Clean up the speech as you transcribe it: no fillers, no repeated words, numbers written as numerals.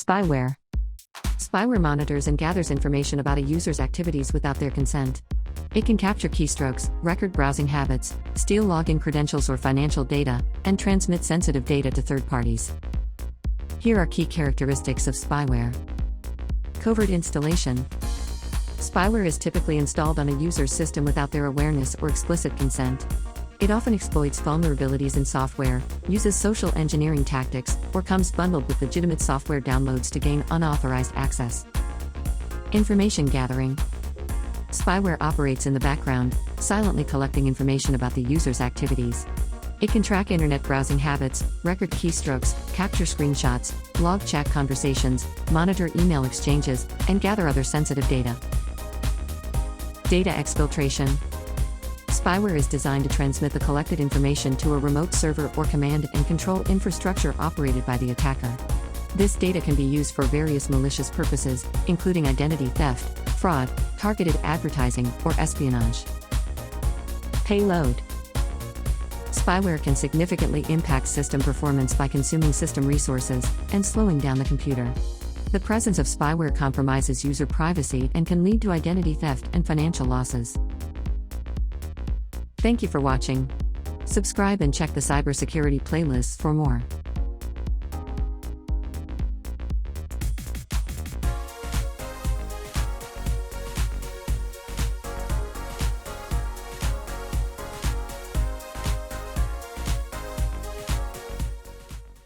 Spyware. Spyware monitors and gathers information about a user's activities without their consent. It can capture keystrokes, record browsing habits, steal login credentials or financial data, and transmit sensitive data to third parties. Here are key characteristics of spyware. Covert installation. Spyware is typically installed on a user's system without their awareness or explicit consent. It often exploits vulnerabilities in software, uses social engineering tactics, or comes bundled with legitimate software downloads to gain unauthorized access. Information gathering. Spyware operates in the background, silently collecting information about the user's activities. It can track internet browsing habits, record keystrokes, capture screenshots, log chat conversations, monitor email exchanges, and gather other sensitive data. Data exfiltration. Spyware is designed to transmit the collected information to a remote server or command and control infrastructure operated by the attacker. This data can be used for various malicious purposes, including identity theft, fraud, targeted advertising, or espionage. Payload. Spyware can significantly impact system performance by consuming system resources and slowing down the computer. The presence of spyware compromises user privacy and can lead to identity theft and financial losses. Thank you for watching. Subscribe and check the cybersecurity playlists for more.